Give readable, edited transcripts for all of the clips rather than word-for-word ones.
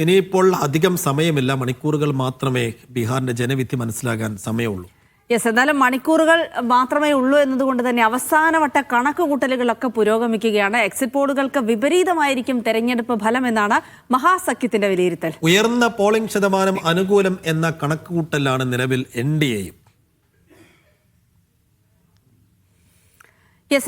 ഇനിയിപ്പോൾ അധികം സമയമില്ല, മണിക്കൂറുകൾ മാത്രമേ ബീഹാറിന്റെ ജനവിധി മനസ്സിലാകാൻ സമയമുള്ളൂ. എന്നാലും മണിക്കൂറുകൾ മാത്രമേ ഉള്ളൂ എന്നതുകൊണ്ട് തന്നെ അവസാനവട്ട കണക്കുകൂട്ടലുകളൊക്കെ പുരോഗമിക്കുകയാണ്. എക്സിറ്റ് പോളുകൾക്ക് വിപരീതമായിരിക്കും തെരഞ്ഞെടുപ്പ് ഫലം എന്നാണ് മഹാസഖ്യത്തിന്റെ വിലയിരുത്തൽ. ഉയർന്ന പോളിംഗ് ശതമാനം അനുകൂലം എന്ന കണക്കുകൂട്ടലാണ് നിലവിൽ NDAയും.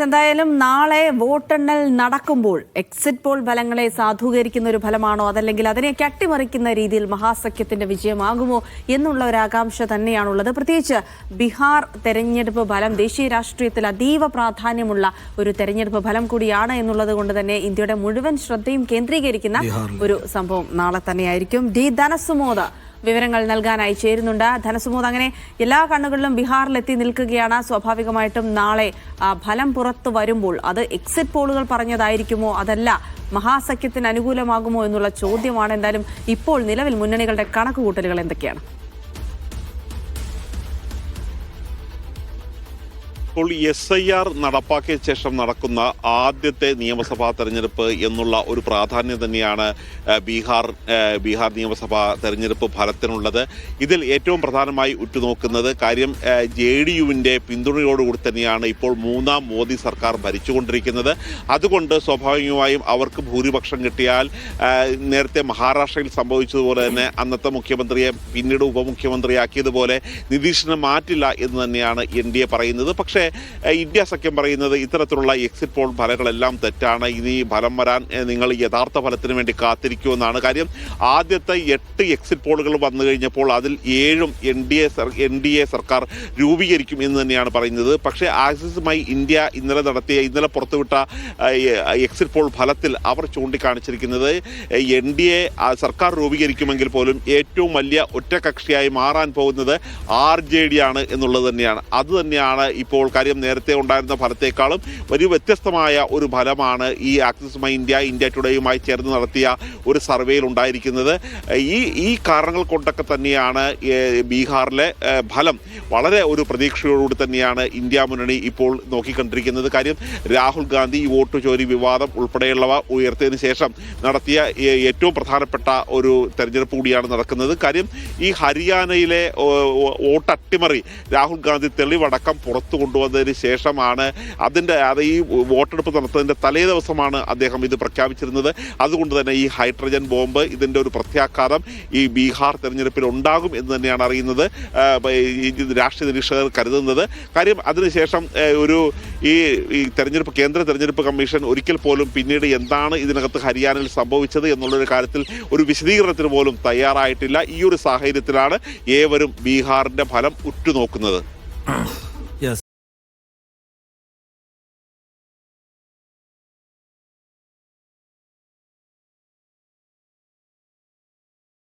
എന്തായാലും നാളെ വോട്ടെണ്ണൽ നടക്കുമ്പോൾ എക്സിറ്റ് പോൾ ഫലങ്ങളെ സാധൂകരിക്കുന്ന ഒരു ഫലമാണോ അതല്ലെങ്കിൽ അതിനെയൊക്കെ അട്ടിമറിക്കുന്ന രീതിയിൽ മഹാസഖ്യത്തിന്റെ വിജയമാകുമോ എന്നുള്ള ഒരു ആകാംക്ഷ തന്നെയാണുള്ളത്. പ്രത്യേകിച്ച് ബീഹാർ തെരഞ്ഞെടുപ്പ് ഫലം ദേശീയ രാഷ്ട്രീയത്തിൽ അതീവ പ്രാധാന്യമുള്ള ഒരു തെരഞ്ഞെടുപ്പ് ഫലം കൂടിയാണ് എന്നുള്ളത് കൊണ്ട് തന്നെ ഇന്ത്യയുടെ മുഴുവൻ ശ്രദ്ധയും കേന്ദ്രീകരിക്കുന്ന ഒരു സംഭവം നാളെ തന്നെയായിരിക്കും. ധനസുമോദ് വിവരങ്ങൾ നൽകാനായി ചേരുന്നുണ്ട്. ധനസുമോദ്, അങ്ങനെ എല്ലാ കണ്ണുകളിലും ബീഹാറിലെത്തി നിൽക്കുകയാണ്. സ്വാഭാവികമായിട്ടും നാളെ ഫലം പുറത്തു വരുമ്പോൾ അത് എക്സിറ്റ് പോളുകൾ പറഞ്ഞതായിരിക്കുമോ അതല്ല മഹാസഖ്യത്തിന് അനുകൂലമാകുമോ എന്നുള്ള ചോദ്യമാണ്. എന്തായാലും ഇപ്പോൾ നിലവിൽ മുന്നണികളുടെ കണക്കുകൂട്ടലുകൾ എന്തൊക്കെയാണ്? ഇപ്പോൾ SIR നടപ്പാക്കിയ ശേഷം നടക്കുന്ന ആദ്യത്തെ നിയമസഭാ തെരഞ്ഞെടുപ്പ് എന്നുള്ള ഒരു പ്രാധാന്യം തന്നെയാണ് ബീഹാർ നിയമസഭാ തെരഞ്ഞെടുപ്പ് ഫലത്തിനുള്ളത്. ഇതിൽ ഏറ്റവും പ്രധാനമായി ഉറ്റുനോക്കുന്നത് കാര്യം JDUവിൻ്റെ പിന്തുണയോടുകൂടി തന്നെയാണ് ഇപ്പോൾ മൂന്നാം മോദി സർക്കാർ ഭരിച്ചുകൊണ്ടിരിക്കുന്നത്. അതുകൊണ്ട് സ്വാഭാവികമായും അവർക്ക് ഭൂരിപക്ഷം കിട്ടിയാൽ നേരത്തെ മഹാരാഷ്ട്രയിൽ സംഭവിച്ചതുപോലെ തന്നെ അന്നത്തെ മുഖ്യമന്ത്രിയെ പിന്നീട് ഉപമുഖ്യമന്ത്രിയാക്കിയതുപോലെ നിതീഷിനെ മാറ്റില്ല എന്ന് തന്നെയാണ് NDA പറയുന്നത്. പക്ഷേ ഇന്ത്യ സഖ്യം പറയുന്നത് ഇത്തരത്തിലുള്ള എക്സിറ്റ് പോൾ ഫലങ്ങളെല്ലാം തെറ്റാണ്, ഇനി ഫലം വരാൻ നിങ്ങൾ യഥാർത്ഥ ഫലത്തിന് വേണ്ടി കാത്തിരിക്കുമെന്നാണ്. കാര്യം ആദ്യത്തെ 8 എക്സിറ്റ് പോളുകൾ വന്നു കഴിഞ്ഞപ്പോൾ അതിൽ 7ഉം NDA സർക്കാർ രൂപീകരിക്കും എന്ന് തന്നെയാണ് പറയുന്നത്. പക്ഷേ ആക്സിസുമായി ഇന്ത്യ ഇന്നലെ പുറത്തുവിട്ട എക്സിറ്റ് പോൾ ഫലത്തിൽ അവർ ചൂണ്ടിക്കാണിച്ചിരിക്കുന്നത് NDA സർക്കാർ രൂപീകരിക്കുമെങ്കിൽ പോലും ഏറ്റവും വലിയ ഒറ്റകക്ഷിയായി മാറാൻ പോകുന്നത് RJD ആണ് എന്നുള്ളത് തന്നെയാണ്. അത് തന്നെയാണ് ഇപ്പോൾ കാര്യം നേരത്തെ ഉണ്ടായിരുന്ന ഫലത്തേക്കാളും വലിയ വ്യത്യസ്തമായ ഒരു ഫലമാണ് ഈ ആക്സിസുമായി ഇന്ത്യ ടുഡേയുമായി ചേർന്ന് നടത്തിയ ഒരു സർവേയിൽ ഉണ്ടായിരിക്കുന്നത്. ഈ കാരണങ്ങൾ കൊണ്ടൊക്കെ തന്നെയാണ് ബീഹാറിലെ ഫലം വളരെ ഒരു പ്രതീക്ഷയോടുകൂടി തന്നെയാണ് ഇന്ത്യ മുന്നണി ഇപ്പോൾ നോക്കിക്കണ്ടിരിക്കുന്നത്. കാര്യം രാഹുൽ ഗാന്ധി വോട്ട് ചോരി വിവാദം ഉൾപ്പെടെയുള്ളവ ഉയർത്തിയതിനു ശേഷം നടത്തിയ ഏറ്റവും പ്രധാനപ്പെട്ട ഒരു തെരഞ്ഞെടുപ്പ് കൂടിയാണ് നടക്കുന്നത്. കാര്യം ഈ ഹരിയാനയിലെ വോട്ട് അട്ടിമറി രാഹുൽ ഗാന്ധി തെളിവടക്കം പുറത്തു കൊണ്ടുവന്നതിന് ശേഷമാണ് ഈ വോട്ടെടുപ്പ് നടത്തുന്നതിൻ്റെ തലേ ദിവസമാണ് അദ്ദേഹം ഇത് പ്രഖ്യാപിച്ചിരുന്നത്. അതുകൊണ്ട് തന്നെ ഈ ഹൈഡ്രജൻ ബോംബ് ഇതിൻ്റെ ഒരു പ്രത്യാഘാതം ഈ ബീഹാർ തെരഞ്ഞെടുപ്പിൽ ഉണ്ടാകും എന്ന് തന്നെയാണ് അറിയുന്നത്, രാഷ്ട്രീയ നിരീക്ഷകർ കരുതുന്നത്. കാര്യം അതിനുശേഷം ഈ കേന്ദ്ര തെരഞ്ഞെടുപ്പ് കമ്മീഷൻ ഒരിക്കൽ പോലും പിന്നീട് എന്താണ് ഇതിനകത്ത് ഹരിയാനയിൽ സംഭവിച്ചത് എന്നുള്ളൊരു കാര്യത്തിൽ ഒരു വിശദീകരണത്തിന് പോലും തയ്യാറായിട്ടില്ല. ഈ ഒരു സാഹചര്യത്തിലാണ് ഏവരും ബീഹാറിൻ്റെ ഫലം ഉറ്റുനോക്കുന്നത്.